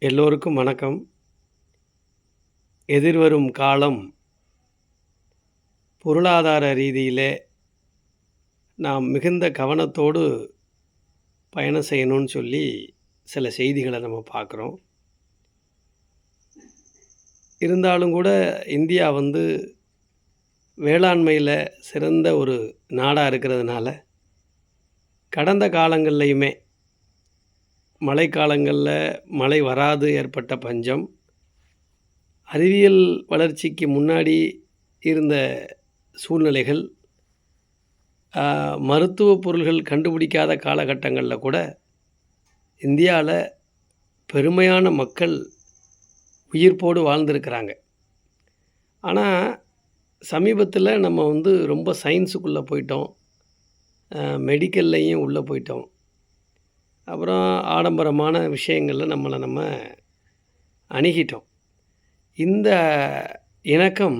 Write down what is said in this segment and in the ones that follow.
எல்லோருக்கும் வணக்கம். எதிர்வரும் காலம் பொருளாதார ரீதியிலே நாம் மிகுந்த கவனத்தோடு பயணம் செய்யணும்னு சொல்லி சில செய்திகளை நம்ம பார்க்குறோம். இருந்தாலும் கூட இந்தியா வேளாண்மையில் சிறந்த ஒரு நாடாக இருக்கிறதுனால கடந்த காலங்கள்லையுமே மழைக்காலங்களில் மழை வராது ஏற்பட்ட பஞ்சம், அறிவியல் வளர்ச்சிக்கு முன்னாடி இருந்த சூழ்நிலைகள், மருத்துவ பொருள்கள் கண்டுபிடிக்காத காலகட்டங்களில் கூட இந்தியாவில் பெருமையான மக்கள் உயிர்ப்போடு வாழ்ந்திருக்கிறாங்க. ஆனால் சமீபத்தில் நம்ம ரொம்ப சயின்ஸுக்குள்ளே போயிட்டோம், மெடிக்கல்லையும் உள்ளே போயிட்டோம். அப்புறம் ஆடம்பரமான விஷயங்களில் நம்ம அணுகிட்டோம். இந்த இணக்கம்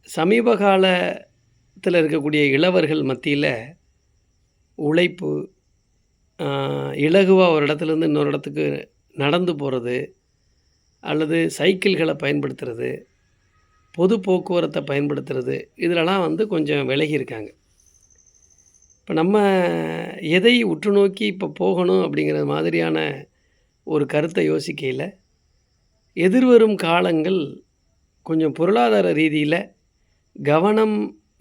சமீப காலத்தில் இருக்கக்கூடிய இளவர்கள் மத்தியில் உழைப்பு, இலகுவாக ஒரு இடத்துலேருந்து இன்னொரு இடத்துக்கு நடந்து போகிறது அல்லது சைக்கிள்களை பயன்படுத்துறது, பொது போக்குவரத்தை பயன்படுத்துறது, இதிலலாம் கொஞ்சம் விலகி இருக்காங்க. இப்போ நம்ம எதை உற்று நோக்கி இப்போ போகணும் அப்படிங்கிற மாதிரியான ஒரு கருத்தை யோசிக்கையில், எதிர்வரும் காலங்கள் கொஞ்சம் பொருளாதார ரீதியில் கவனம்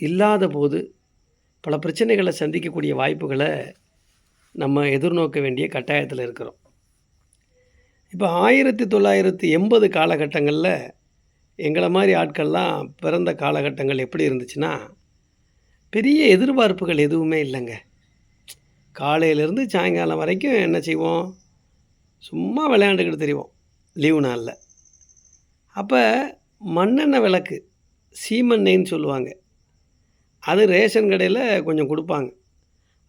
இல்லாத போது பல பிரச்சனைகளை சந்திக்கக்கூடிய வாய்ப்புகளை நம்ம எதிர்நோக்க வேண்டிய கட்டாயத்தில் இருக்கிறோம். இப்போ 1980 காலகட்டங்களில் எங்களை மாதிரி ஆட்கள்லாம் பிறந்த காலகட்டங்கள் எப்படி இருந்துச்சுன்னா, பெரிய எதிர்பார்ப்புகள் எதுவுமே இல்லைங்க. காலையிலேருந்து சாயங்காலம் வரைக்கும் என்ன செய்வோம், சும்மா விளையாண்டுக்கிட்டு தெரிவோம் லீவு நாளில். அப்போ மண்ணெண்ணெய் விளக்கு, சீமெண்ணெய்ன்னு சொல்லுவாங்க, அது ரேஷன் கடையில் கொஞ்சம் கொடுப்பாங்க.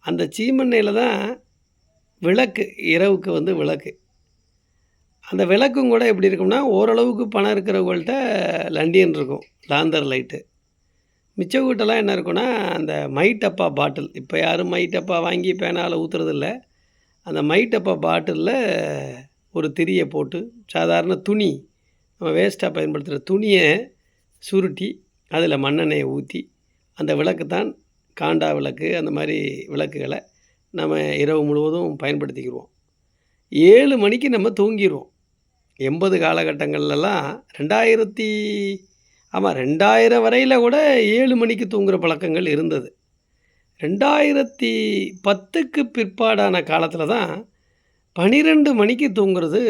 அந்த சீமெண்ணெயில் தான் விளக்கு, இரவுக்கு விளக்கு. அந்த விளக்கும் கூட எப்படி இருக்கும்னா, ஓரளவுக்கு பணம் இருக்கிறவங்கள்ட்ட லண்டியன் இருக்கும், லாந்தர் லைட்டு. மிச்ச வீட்டெல்லாம் என்ன இருக்குன்னா, அந்த மை டப்பா பாட்டில். இப்போ யாரும் மை டப்பா வாங்கி பேனால் ஊற்றுறதில்ல. அந்த மை டப்பா பாட்டிலில் ஒரு திரியை போட்டு, சாதாரண துணி, நம்ம வேஸ்ட்டாக பயன்படுத்துகிற துணியை சுருட்டி அதில் மண்ணெண்ணெயை ஊற்றி, அந்த விளக்கு தான் காண்டா விளக்கு. அந்த மாதிரி விளக்குகளை நம்ம இரவு முழுவதும் பயன்படுத்திக்கிடுவோம். 7 மணிக்கு நம்ம தூங்கிடுவோம். 80 காலகட்டங்கள்லாம் 2000 வரையில் கூட 7 மணிக்கு தூங்குகிற பழக்கங்கள் இருந்தது. 2010க்கு பிற்பாடான காலத்தில் தான் 12 மணிக்கு தூங்குறது,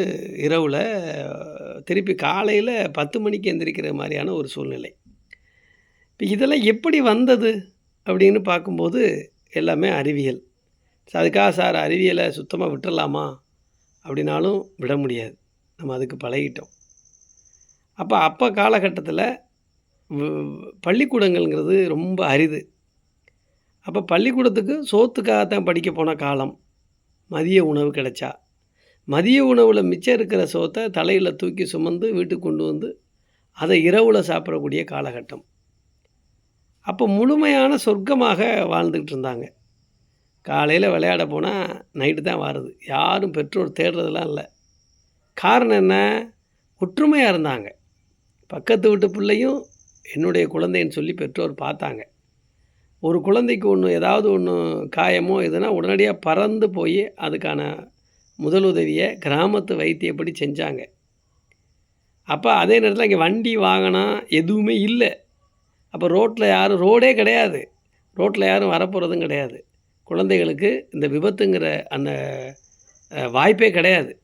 இரவில் திருப்பி காலையில் 10 மணிக்கு எந்திரிக்கிற மாதிரியான ஒரு சூழ்நிலை. இப்போ இதெல்லாம் எப்படி வந்தது அப்படின்னு பார்க்கும்போது எல்லாமே அறிவியல். அதுக்காக சார் அறிவியலை சுத்தமாக விட்டுறலாமா அப்படின்னாலும் விட முடியாது, நம்ம அதுக்கு பழகிட்டோம். அப்போ காலகட்டத்தில் பள்ளிக்கூடங்கள்ங்கிறது ரொம்ப அரிது. அப்போ பள்ளிக்கூடத்துக்கு சோத்துக்காகத்தான் படிக்க போன காலம். மதிய உணவு கிடைச்சா, மதிய உணவில் மிச்சம் இருக்கிற சோத்தை தலையில் தூக்கி சுமந்து வீட்டுக்கு கொண்டு வந்து அதை இரவில் சாப்பிடக்கூடிய காலகட்டம். அப்போ முழுமையான சொர்க்கமாக வாழ்ந்துக்கிட்டு இருந்தாங்க. காலையில் விளையாட போனால் நைட்டு தான் வாருது. யாரும் பெற்றோர் தேடுறதெல்லாம் இல்லை. காரணம் என்ன? ஒற்றுமையாக இருந்தாங்க. பக்கத்து வீட்டு பிள்ளையும் என்னுடைய குழந்தைன்னு சொல்லி பெற்றோர் பார்த்தாங்க. ஒரு குழந்தைக்கு ஏதாவது ஒன்று காயமோ எதுனா உடனடியாக பறந்து போய் அதுக்கான முதலுதவியை கிராமத்து வைத்தியப்படி செஞ்சாங்க. அப்போ அதே நேரத்தில் இங்கே வண்டி வாகனம் எதுவுமே இல்லை. அப்போ ரோடே கிடையாது, ரோட்டில் யாரும் வரப்போகிறதும் கிடையாது. குழந்தைகளுக்கு இந்த விபத்துங்கிற அந்த வாய்ப்பே கிடையாது.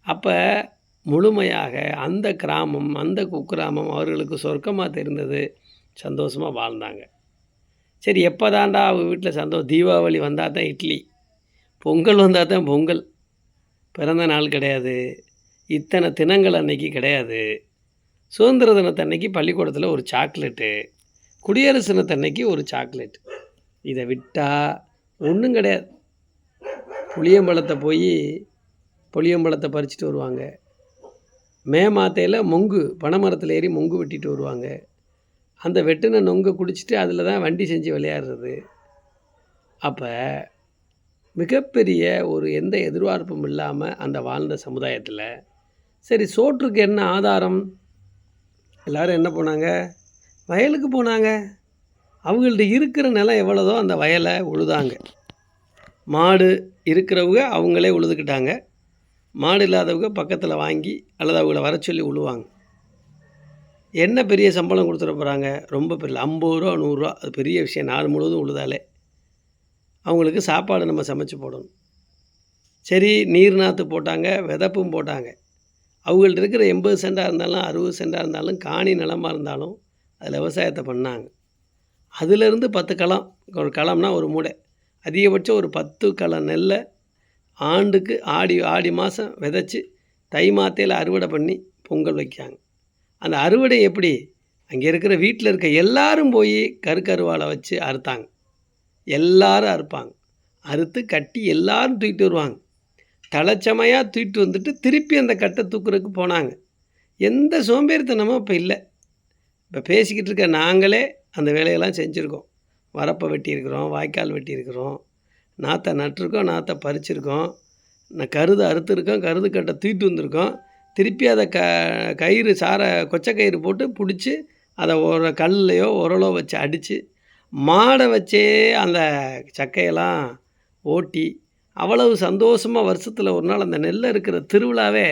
அப்போ முழுமையாக அந்த கிராமம், அந்த குக்கிராமம் அவர்களுக்கு சொர்க்கமாக தெரிந்தது. சந்தோஷமாக வாழ்ந்தாங்க. சரி, எப்போ தாண்டா அவங்க வீட்டில் தீபாவளி வந்தால் தான் இட்லி, பொங்கல் வந்தால் தான் பொங்கல், பிறந்த நாள் கிடையாது, இத்தனை தினங்கள் அன்னைக்கு கிடையாது, சுதந்திர தினத்தன்னைக்கு பள்ளிக்கூடத்தில் ஒரு சாக்லேட்டு, குடியரசு தினத்தன்னைக்கு ஒரு சாக்லேட். இதை விட்டால் ஒன்றும் கிடையாது. புளியம்பழத்தை பறிச்சுட்டு வருவாங்க. மே மாத்தையில் பனைமரத்தில் ஏறி மொங்கு வெட்டிட்டு வருவாங்க. அந்த வெட்டின நொங்கை குடிச்சிட்டு அதில் தான் வண்டி செஞ்சு விளையாடுறது. அப்போ மிகப்பெரிய ஒரு எந்த எதிர்பார்ப்பும் இல்லாமல் அந்த வாழ்ந்த சமுதாயத்தில் சரி, சோற்றுக்கு என்ன ஆதாரம்? எல்லோரும் என்ன போனாங்க? வயலுக்கு போனாங்க. அவங்கள்ட்ட இருக்கிற நிலம் எவ்வளோதோ அந்த வயலை உழுதாங்க. மாடு இருக்கிறவங்க அவங்களே உழுதுக்கிட்டாங்க. மாடு இல்லாதவங்க பக்கத்தில் வாங்கி அல்லது அவங்கள வர சொல்லி உழுவாங்க. என்ன பெரிய சம்பளம் கொடுத்துட போகிறாங்க? ரொம்ப பெரிய 50 ரூபா 100 ரூபா, அது பெரிய விஷயம். நாடு முழுவதும் உழுதாலே அவங்களுக்கு சாப்பாடு நம்ம சமைச்சு போடணும். சரி, நீர் நாற்று போட்டாங்க, விதப்பும் போட்டாங்க. அவங்கள்ட்ட இருக்கிற 80 சென்டாக இருந்தாலும் 60 சென்டாக இருந்தாலும் காணி நிலமாக இருந்தாலும் அதில் விவசாயத்தை பண்ணாங்க. அதிலேருந்து 10 களம், ஒரு களம்னா ஒரு மூடை, அதிகபட்சம் ஒரு 10 களம் நெல்லை ஆண்டுக்கு ஆடி மாதம் விதைச்சி தை மாத்தையில் அறுவடை பண்ணி பொங்கல் வைக்காங்க. அந்த அறுவடை எப்படி? அங்கே இருக்கிற வீட்டில் இருக்க எல்லாரும் போய் கருவாலை வச்சு அறுத்தாங்க. எல்லாரும் அறுப்பாங்க. அறுத்து கட்டி எல்லாரும் தூக்கிட்டு வருவாங்க. தலைச்சமையாக தூக்கிட்டு வந்துட்டு திருப்பி அந்த கட்டை தூக்குறதுக்கு போனாங்க. எந்த சோம்பேறித்தனமும் இப்போ இல்லை. இப்போ பேசிக்கிட்டு இருக்க நாங்களே அந்த வேலையெல்லாம் செஞ்சுருக்கோம். வரப்பை வெட்டியிருக்கிறோம், வாய்க்கால் வெட்டியிருக்கிறோம், நாற்றை நட்டிருக்கோம், நாற்றை பறிச்சிருக்கோம், கருது அறுத்துருக்கோம், கருது கட்டை தூக்கிட்டு வந்திருக்கோம். திருப்பி அதை கயிறு கொச்சை கயிறு போட்டு பிடிச்சி அதை ஒரு கல்லையோ உரலோ வச்சு அடித்து மாடை வச்சே அந்த சக்கையெல்லாம் ஓட்டி அவ்வளவு சந்தோஷமாக வருஷத்தில் ஒரு நாள் அந்த நெல்லை இருக்கிற திருவிழாவே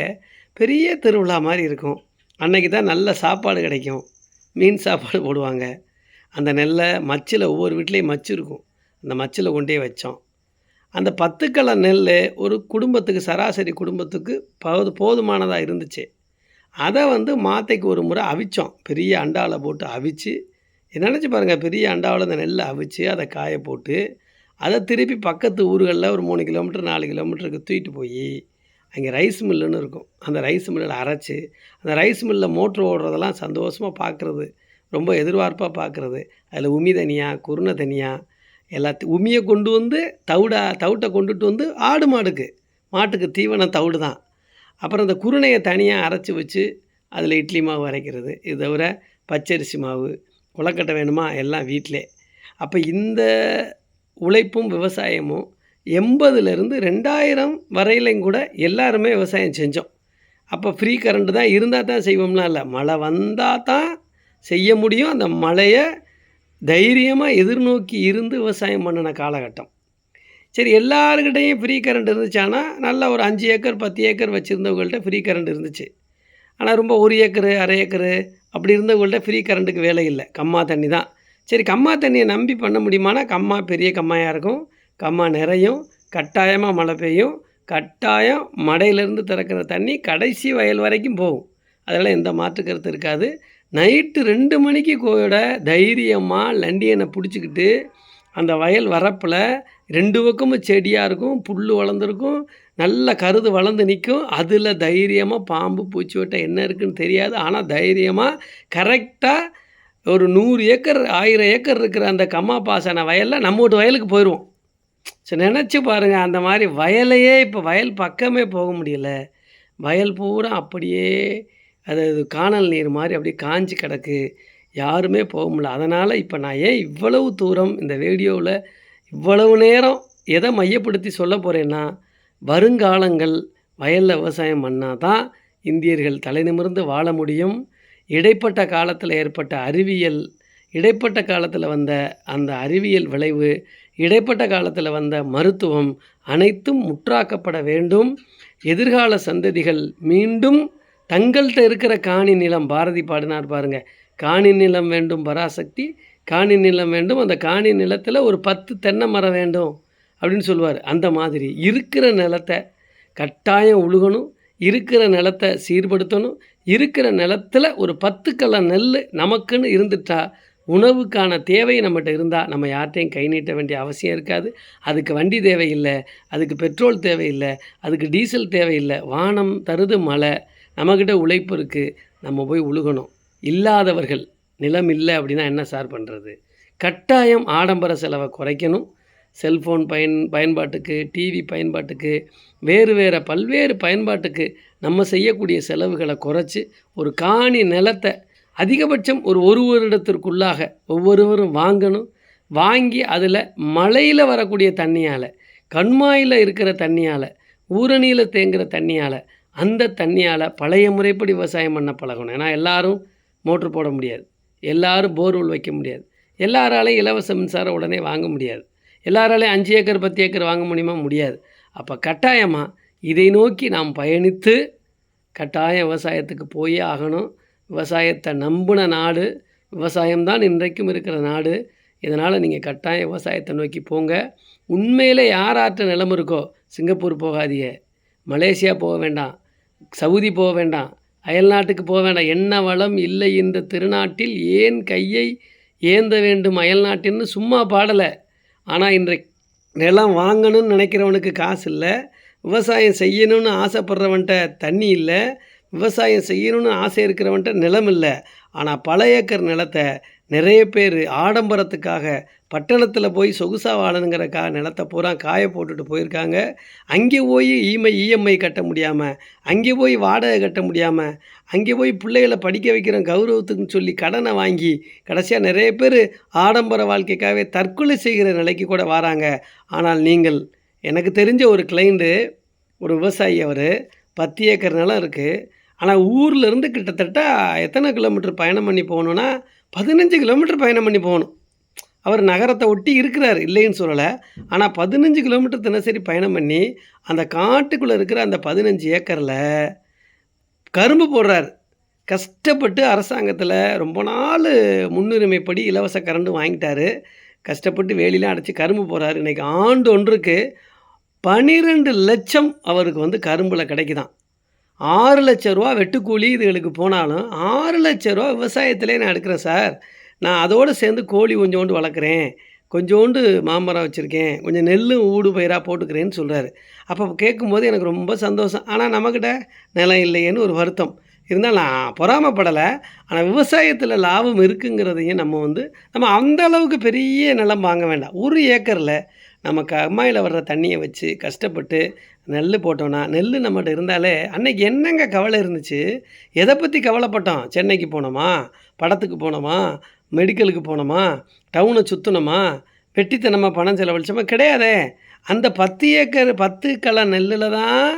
பெரிய திருவிழா மாதிரி இருக்கும். அன்றைக்கி தான் நல்ல சாப்பாடு கிடைக்கும். மீன் சாப்பாடு போடுவாங்க. அந்த நெல்லை மச்சில் ஒவ்வொரு வீட்லேயும் மச்சு இருக்கும். அந்த மச்சில் கொண்டே வச்சோம். அந்த 10 கள நெல் ஒரு குடும்பத்துக்கு, சராசரி குடும்பத்துக்கு போதுமானதாக இருந்துச்சு. அதை மாத்தைக்கு ஒரு முறை அவிச்சோம். பெரிய அண்டாவில் போட்டு அவிச்சு, நினச்சி பாருங்கள், பெரிய அண்டாவில் அந்த நெல்லை அவிச்சு அதை காய போட்டு அதை திருப்பி பக்கத்து ஊர்களில் ஒரு 3 கிலோமீட்டர் 4 கிலோமீட்டருக்கு தூக்கிட்டு போய் அங்கே ரைஸ் மில்லுன்னு இருக்கும். அந்த ரைஸ் மில்லில் அரைச்சி அந்த ரைஸ் மில்லில் மோட்ரு ஓடுறதெல்லாம் சந்தோஷமாக பார்க்குறது, ரொம்ப எதிர்பார்ப்பாக பார்க்குறது. அதில் உமி தனியாக, குருணை தனியாக, எல்லாத்தையும் உமியை கொண்டு வந்து தவிட்டை கொண்டுட்டு வந்து மாட்டுக்கு தீவனம் தவிடு தான். அப்புறம் அந்த குருணையை தனியாக அரைச்சி வச்சு அதில் இட்லி மாவு அரைக்கிறது. இது தவிர பச்சரிசி மாவு, கொலக்கட்டை வேணுமா எல்லாம் வீட்டிலே. அப்போ இந்த உழைப்பும் விவசாயமும் 80லேருந்து 2000 வரையிலையும் கூட எல்லாருமே விவசாயம் செஞ்சோம். அப்போ ஃப்ரீ கரண்ட்டு தான் இருந்தால் தான் செய்வோம்லாம் இல்லை. மழை வந்தால் தான் செய்ய முடியும். அந்த மழையை தைரியமாக எதிர்நோக்கி இருந்து விவசாயம் பண்ணின காலகட்டம். சரி, எல்லாருக்கிட்டையும் ஃப்ரீ கரண்ட் இருந்துச்சானா, நல்லா ஒரு 5 ஏக்கர் 10 ஏக்கர் வச்சுருந்தவங்கள்ட்ட ஃப்ரீ கரண்ட் இருந்துச்சு. ஆனால் ரொம்ப 1 ஏக்கரு 1/2 ஏக்கரு அப்படி இருந்தவங்கள்ட்ட ஃப்ரீ கரண்ட்டுக்கு வேலை இல்லை. கம்மா தண்ணி தான். சரி, கம்மா தண்ணியை நம்பி பண்ண முடியுமானா, கம்மா பெரிய கம்மாயாக இருக்கும், கம்மா நிறையும், கட்டாயமாக மழை பெய்யும், கட்டாயம் மடையிலேருந்து திறக்கிற தண்ணி கடைசி வயல் வரைக்கும் போகும். அதெல்லாம் எந்த மாற்று கருத்து இருக்காது. நைட்டு 2 மணிக்கு கூட தைரியமாக லண்டியனை பிடிச்சிக்கிட்டு அந்த வயல் வரப்பில் 2 பக்கமும் செடியாக இருக்கும், புல் வளர்ந்துருக்கும், நல்ல கருது வளர்ந்து நிற்கும். அதில் தைரியமாக பாம்பு பூச்சி வட்டை என்ன இருக்குதுன்னு தெரியாது. ஆனால் தைரியமாக கரெக்டாக ஒரு 100 ஏக்கர் 1000 ஏக்கர் இருக்கிற அந்த கம்மா பாசன வயலில் நம்ம வீட்டு வயலுக்கு போயிடுவோம். சரி, நினச்சி பாருங்கள். அந்த மாதிரி வயலையே இப்போ வயல் பக்கமே போக முடியல. வயல் பூரா அப்படியே அது காணல் நீர் மாதிரி அப்படியே காஞ்சி கிடக்கு. யாருமே போக முடியல. அதனால் இப்போ நான் ஏன் இவ்வளவு தூரம் இந்த வீடியோவில் இவ்வளவு நேரம் எதை மையப்படுத்தி சொல்ல போகிறேன்னா, வருங்காலங்கள் வயலில் விவசாயம் பண்ணால் தான் இந்தியர்கள் தலை நிமிர்ந்து வாழ முடியும். இடைப்பட்ட காலத்தில் ஏற்பட்ட அறிவியல், இடைப்பட்ட காலத்தில் வந்த அந்த அறிவியல் விளைவு, இடைப்பட்ட காலத்தில் வந்த மருத்துவம் அனைத்தும் முற்றாக்கப்பட வேண்டும். எதிர்கால சந்ததிகள் மீண்டும் தங்கள்கிட்ட இருக்கிற காணி நிலம், பாரதி பாடினார் பாருங்கள், காணி நிலம் வேண்டும் பராசக்தி, காணி நிலம் வேண்டும், அந்த காணி நிலத்தில் ஒரு 10 தென்னை மரம் வேண்டும் அப்படின்னு சொல்லுவார். அந்த மாதிரி இருக்கிற நிலத்தை கட்டாயம் உழுகணும், இருக்கிற நிலத்தை சீர்படுத்தணும், இருக்கிற நிலத்தில் ஒரு 10 கள நெல் நமக்குன்னு இருந்துட்டா உணவுக்கான தேவை நம்மகிட்ட இருந்தால் நம்ம யார்கிட்டையும் கை நீட்ட வேண்டிய அவசியம் இருக்காது. அதுக்கு வண்டி தேவையில்லை, அதுக்கு பெட்ரோல் தேவையில்லை, அதுக்கு டீசல் தேவையில்லை. வானம் தருது மழை, நம்மக்கிட்ட உழைப்பு இருக்குது, நம்ம போய் உழுகணும். இல்லாதவர்கள் நிலம் இல்லை அப்படின்னா என்ன சார் பண்ணுறது? கட்டாயம் ஆடம்பர செலவை குறைக்கணும். செல்ஃபோன் பயன்பாட்டுக்கு, டிவி பயன்பாட்டுக்கு, வேறு பல்வேறு பயன்பாட்டுக்கு நம்ம செய்யக்கூடிய செலவுகளை குறைச்சி ஒரு காணி நிலத்தை அதிகபட்சம் ஒரு வருடத்திற்குள்ளாக ஒவ்வொருவரும் வாங்கணும். வாங்கி அதில் மழையில் வரக்கூடிய தண்ணியால், கண்மாயில் இருக்கிற தண்ணியால், ஊரணியில் தேங்குகிற தண்ணியால் அந்த தண்ணியால் பழைய முறைப்படி விவசாயம் பண்ண பழகணும். ஏன்னா எல்லாரும் மோட்ரு போட முடியாது, எல்லாரும் போர்வெல் வைக்க முடியாது, எல்லாராலையும் இலவச மின்சாரம் உடனே வாங்க முடியாது, எல்லாராலையும் 5 ஏக்கர் 10 ஏக்கர் வாங்க முடியுமா? முடியாது. அப்போ கட்டாயமாக இதை நோக்கி நாம் பயணித்து கட்டாயம் விவசாயத்துக்கு போயே ஆகணும். விவசாயத்தை நம்பின நாடு, விவசாயம்தான் இன்றைக்கும் இருக்கிற நாடு. இதனால் நீங்கள் கட்டாயம் விவசாயத்தை நோக்கி போங்க. உண்மையிலே யாராட்ட நிலம் இருக்கோ சிங்கப்பூர் போகாதீங்க, மலேசியா போக வேண்டாம், சவுதி போக வேண்டாம், அயல்நாட்டுக்கு போக வேண்டாம். என்ன வளம் இல்லை இந்த திருநாட்டில் ஏன் கையை ஏந்த வேண்டும் அயல்நாட்டின்னு சும்மா பாடலை. ஆனால் இன்றைக்கு நிலம் வாங்கணும்னு நினைக்கிறவனுக்கு காசு இல்லை, விவசாயம் செய்யணும்னு ஆசைப்படுறவன்ட்ட தண்ணி இல்லை, விவசாயம் செய்யணும்னு ஆசை இருக்கிறவன்ட்ட நிலம் இல்லை. ஆனால் பல ஏக்கர் நிலத்தை நிறைய பேர் ஆடம்பரத்துக்காக பட்டணத்தில் போய் சொகுசாக வாழணுங்கிறக்காக நிலத்தை பூரா காய போட்டுட்டு போயிருக்காங்க. அங்கே போய் இஎம்ஐ கட்ட முடியாமல், அங்கே போய் வாடகை கட்ட முடியாமல், அங்கே போய் பிள்ளைகளை படிக்க வைக்கிற கௌரவத்துக்குன்னு சொல்லி கடனை வாங்கி கடைசியாக நிறைய பேர் ஆடம்பர வாழ்க்கைக்காகவே தற்கொலை செய்கிற நிலைக்கு கூட வராங்க. ஆனால் நீங்கள், எனக்கு தெரிஞ்ச ஒரு கிளைண்ட்டு, ஒரு விவசாயி, அவர் 10 ஏக்கர் நிலம் இருக்குது. ஆனால் ஊர்லேருந்து கிட்டத்தட்ட எத்தனை கிலோமீட்டர் பயணம் பண்ணி போகணுன்னா 15 கிலோமீட்டர் பயணம் பண்ணி போகணும். அவர் நகரத்தை ஒட்டி இருக்கிறார், இல்லைன்னு சொல்லலை. ஆனால் 15 கிலோமீட்டர் தினசரி பயணம் பண்ணி அந்த காட்டுக்குள்ளே இருக்கிற அந்த 15 ஏக்கரில் கரும்பு போடுறார். கஷ்டப்பட்டு அரசாங்கத்தில் ரொம்ப நாள் முன்னுரிமைப்படி இலவச கரண்டு வாங்கிட்டார். கஷ்டப்பட்டு வேலிலாம் அடைச்சி கரும்பு போடுறாரு. இன்றைக்கி ஆண்டு ஒன்றுக்கு 12 லட்சம் அவருக்கு கரும்பில் கிடைக்குதான். 6 லட்ச ரூபா வெட்டுக்கூலி இதுகளுக்கு போனாலும் 6 லட்ச ரூபா விவசாயத்திலே நான் எடுக்கிறேன் சார். நான் அதோடு சேர்ந்து கோழி கொஞ்சோண்டு வளர்க்குறேன், கொஞ்சோண்டு மாமரம் வச்சுருக்கேன், கொஞ்சம் நெல்லும் ஊடு பயிராக போட்டுக்கிறேன்னு சொல்கிறாரு. அப்போ கேட்கும்போது எனக்கு ரொம்ப சந்தோஷம். ஆனால் நம்மக்கிட்ட நிலம் இல்லையேன்னு ஒரு வருத்தம் இருந்தால் நான் பொறாமப்படலை. ஆனால் விவசாயத்தில் லாபம் இருக்குங்கிறதையும் நம்ம அந்த அளவுக்கு பெரிய நிலம் வாங்க வேண்டாம். 1 ஏக்கரில் நம்ம கம்மாயில் வர்ற தண்ணியை வச்சு கஷ்டப்பட்டு நெல் போட்டோன்னா, நெல் நம்மகிட்ட இருந்தாலே அன்னைக்கு என்னங்க கவலை இருந்துச்சு? எதை பற்றி கவலைப்பட்டோம்? சென்னைக்கு போனோமா, படத்துக்கு போனோமா, மெடிக்கலுக்கு போனோமா, டவுனை சுற்றினோமா, வெட்டித்தனமாக பணம் செலவழிச்சோமா? கிடையாதே. அந்த 10 ஏக்கர் 10 கள நெல்லில் தான்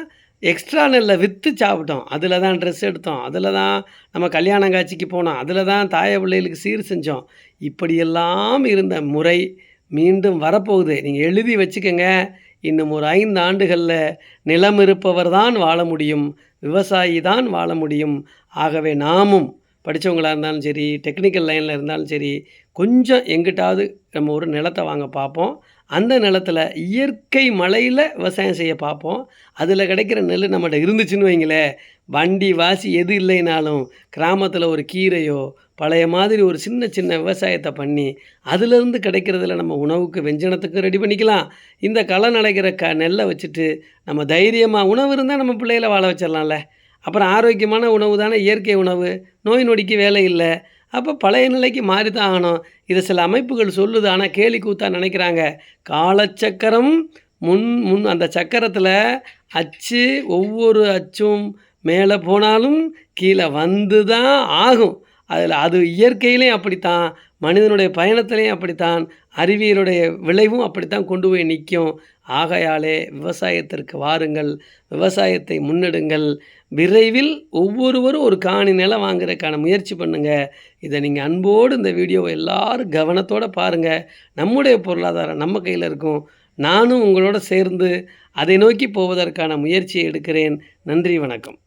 எக்ஸ்ட்ரா நெல்லை விற்று சாப்பிட்டோம், அதில் தான் ட்ரெஸ் எடுத்தோம், அதில் தான் நம்ம கல்யாண காட்சிக்கு போனோம், அதில் தான் தாய பிள்ளைகளுக்கு சீர் செஞ்சோம். இப்படியெல்லாம் இருந்த முறை மீண்டும் வரப்போகுது. நீங்கள் எழுதி வச்சுக்கோங்க. இன்னும் ஒரு 5 ஆண்டுகளில் நிலம் இருப்பவர் தான் வாழ முடியும், விவசாயி தான் வாழ முடியும். ஆகவே நாமும் படித்தவங்களாக இருந்தாலும் சரி, டெக்னிக்கல் லைனில் இருந்தாலும் சரி, கொஞ்சம் எங்கிட்டாவது நம்ம ஒரு நிலத்தை வாங்க பார்ப்போம். அந்த நிலத்தில் இயற்கை மழையில் விவசாயம் செய்ய பார்ப்போம். அதில் கிடைக்கிற நெல் நம்மகிட்ட இருந்துச்சுன்னு வைங்களேன், வண்டி வாசி எது இல்லைனாலும் கிராமத்தில் ஒரு கீரையோ பழைய மாதிரி ஒரு சின்ன சின்ன விவசாயத்தை பண்ணி அதிலிருந்து கிடைக்கிறதுல நம்ம உணவுக்கு வெஞ்சனத்துக்கு ரெடி பண்ணிக்கலாம். இந்த களை நடக்கிற நெல்லை வச்சுட்டு நம்ம தைரியமாக, உணவு இருந்தால் நம்ம பிள்ளைகளை வாழ வச்சிடலாம்ல. அப்புறம் ஆரோக்கியமான உணவு தானே இயற்கை உணவு, நோய் நொடிக்கு வேலை இல்லை. அப்போ பழைய நிலைக்கு மாறி தான் ஆகணும். இதை சில அமைப்புகள் சொல்லுது, ஆனால் கேலி கூத்தா நினைக்கிறாங்க. காலச்சக்கரம் முன் அந்த சக்கரத்தில் அச்சு, ஒவ்வொரு அச்சும் மேலே போனாலும் கீழே வந்து தான் ஆகும். அது இயற்கையிலையும் அப்படித்தான், மனிதனுடைய பயணத்திலையும் அப்படித்தான், அறிவியலுடைய விளைவும் அப்படித்தான் கொண்டு போய் நிற்கும். ஆகையாலே விவசாயத்திற்கு வாருங்கள், விவசாயத்தை முன்னெடுங்கள். விரைவில் ஒவ்வொருவரும் ஒரு காணி நிலம் வாங்குறதுக்கான முயற்சி பண்ணுங்கள். இதை நீங்கள் அன்போடு இந்த வீடியோவை எல்லாரும் கவனத்தோடு பாருங்கள். நம்முடைய பொருளாதாரம் நம்ம கையில் இருக்கும். நானும் உங்களோட சேர்ந்து அதை நோக்கி போவதற்கான முயற்சியை எடுக்கிறேன். நன்றி, வணக்கம்.